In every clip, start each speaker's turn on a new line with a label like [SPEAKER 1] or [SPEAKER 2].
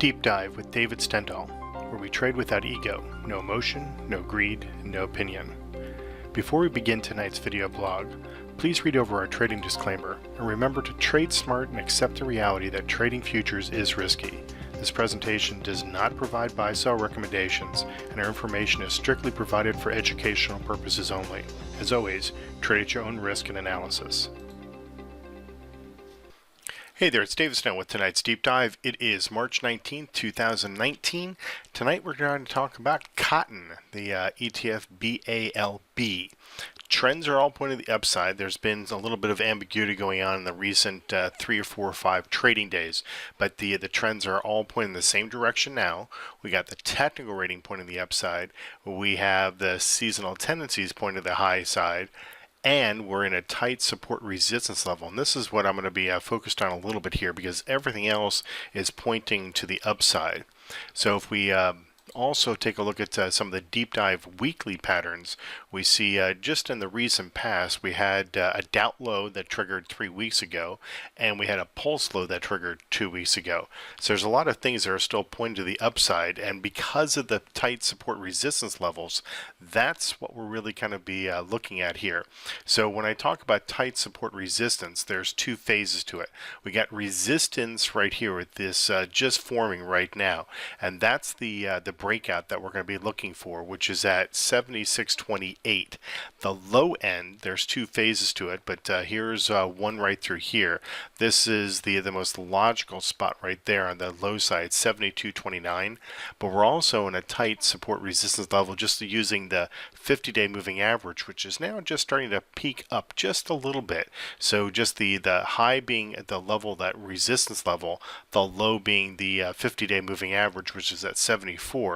[SPEAKER 1] Deep Dive with David Stendahl, where we trade without ego, no emotion, no greed, and no opinion. Before we begin tonight's video blog, please read over our trading disclaimer and remember to trade smart and accept the reality that trading futures is risky. This presentation does not provide buy-sell recommendations, and our information is strictly provided for educational purposes only. As always, trade at your own risk and analysis. Hey there, it's David Stendahl with tonight's Deep Dive. It is March 19th, 2019. Tonight we're going to talk about cotton, the ETF BALB. Trends are all pointing to the upside. There's been a little bit of ambiguity going on in the recent 3 or 4 or 5 trading days, but the trends are all pointing in the same direction now. We got the technical rating pointing to the upside. We have the seasonal tendencies pointing to the high side. And we're in a tight support resistance level. And this is what I'm going to be focused on a little bit here because everything else is pointing to the upside. So if we also take a look at some of the deep dive weekly patterns, we see just in the recent past we had a doubt low that triggered 3 weeks ago, and we had a pulse low that triggered 2 weeks ago. So there's a lot of things that are still pointing to the upside, and because of the tight support resistance levels, that's what we're really kind of be looking at here. So when I talk about tight support resistance, there's 2 phases to it. We got resistance right here with this just forming right now, and that's the breakout that we're going to be looking for, which is at 76.28. The low end, there's 2 phases to it, but here's one right through here. This is the most logical spot right there on the low side, 72.29. But we're also in a tight support resistance level just using the 50-day moving average, which is now just starting to peak up just a little bit. So just the high being at the level, that resistance level, the low being the 50-day moving average, which is at 74.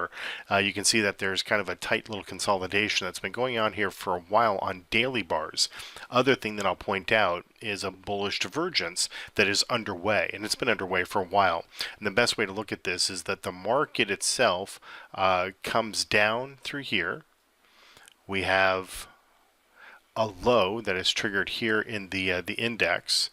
[SPEAKER 1] You can see that there's kind of a tight little consolidation that's been going on here for a while on daily bars. Other thing that I'll point out is a bullish divergence that is underway, and it's been underway for a while. And the best way to look at this is that the market itself comes down through here. We have a low that is triggered here in the index.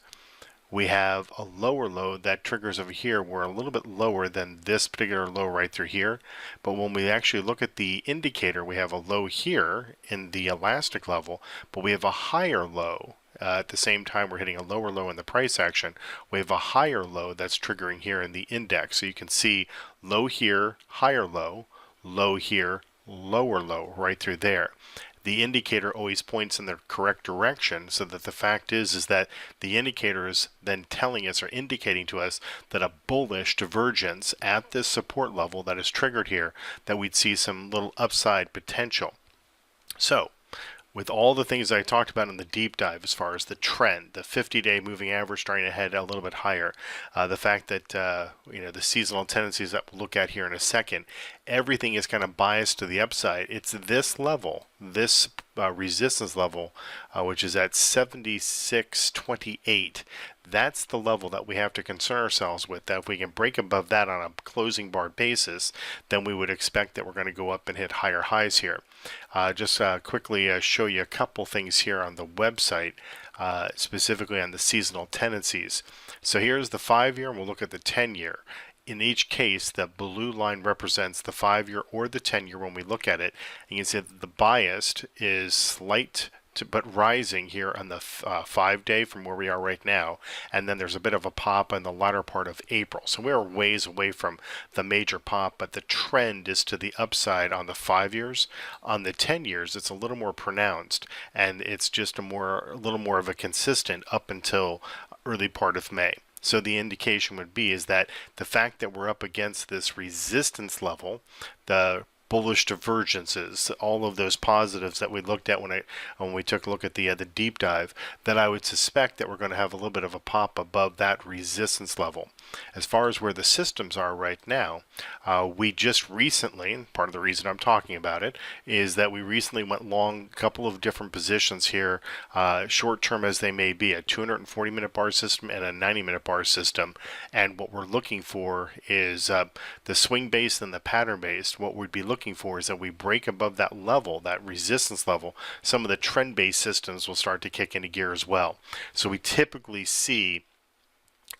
[SPEAKER 1] We have a lower low that triggers over here. We're a little bit lower than this particular low right through here. But when we actually look at the indicator, we have a low here in the elastic level, but we have a higher low. At the same time, we're hitting a lower low in the price action. We have a higher low that's triggering here in the index. So you can see low here, higher low, low here, lower low right through there. The indicator always points in the correct direction, so that the fact is that the indicator is then telling us or indicating to us that a bullish divergence at this support level that is triggered here, that we'd see some little upside potential. So with all the things I talked about in the deep dive as far as the trend, the 50-day moving average starting to head a little bit higher, the fact that the seasonal tendencies that we'll look at here in a second, everything is kind of biased to the upside. It's this level, this resistance level, which is at 76.28. That's the level that we have to concern ourselves with. That if we can break above that on a closing bar basis, then we would expect that we're going to go up and hit higher highs here. Just quickly show you a couple things here on the website, specifically on the seasonal tendencies. So here's the 5-year, and we'll look at the 10-year. In each case, the blue line represents the 5-year or the 10-year when we look at it. And you can see that the bias is slight but rising here on the 5-day from where we are right now, and then there's a bit of a pop in the latter part of April. So we're ways away from the major pop, but the trend is to the upside on the 5 years. On the 10 years, it's a little more pronounced, and it's just a little more of a consistent up until early part of May. So the indication would be is that the fact that we're up against this resistance level, the bullish divergences, all of those positives that we looked at when we took a look at the deep dive, that I would suspect that we're going to have a little bit of a pop above that resistance level. As far as where the systems are right now, we just recently, and part of the reason I'm talking about it is that we recently went long a couple of different positions here, short term as they may be, a 240-minute bar system and a 90-minute bar system. And what we're looking for is the swing based and the pattern based. What we'd be looking for is that we break above that level, that resistance level. Some of the trend based systems will start to kick into gear as well. So we typically see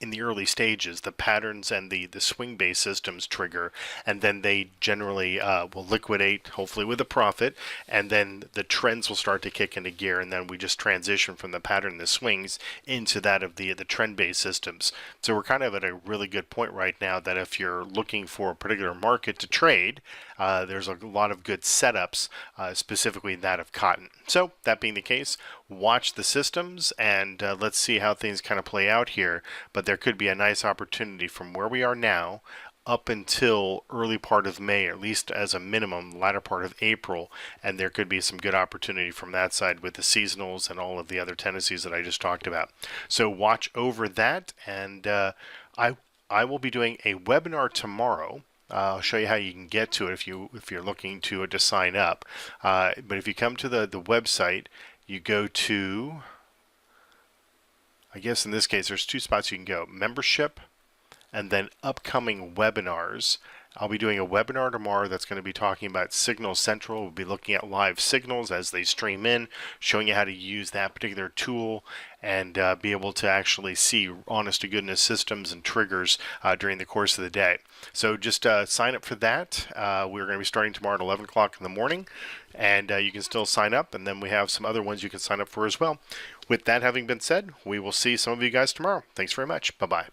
[SPEAKER 1] in the early stages. The patterns and the swing-based systems trigger, and then they generally will liquidate, hopefully with a profit, and then the trends will start to kick into gear, and then we just transition from the pattern, the swings, into that of the trend-based systems. So we're kind of at a really good point right now that if you're looking for a particular market to trade, there's a lot of good setups, specifically that of cotton. So that being the case, watch the systems and let's see how things kind of play out here. But there could be a nice opportunity from where we are now up until early part of May, or at least as a minimum, latter part of April, and there could be some good opportunity from that side with the seasonals and all of the other tendencies that I just talked about. So watch over that, and I will be doing a webinar tomorrow. I'll show you how you can get to it if you're looking to sign up. But if you come to the website, you go to, I guess in this case there's two spots you can go: membership and then upcoming webinars. I'll be doing a webinar tomorrow that's going to be talking about Signal Central. We'll be looking at live signals as they stream in, showing you how to use that particular tool and be able to actually see honest-to-goodness systems and triggers during the course of the day. So just sign up for that. We're going to be starting tomorrow at 11 o'clock in the morning, and you can still sign up, and then we have some other ones you can sign up for as well. With that having been said, we will see some of you guys tomorrow. Thanks very much. Bye-bye.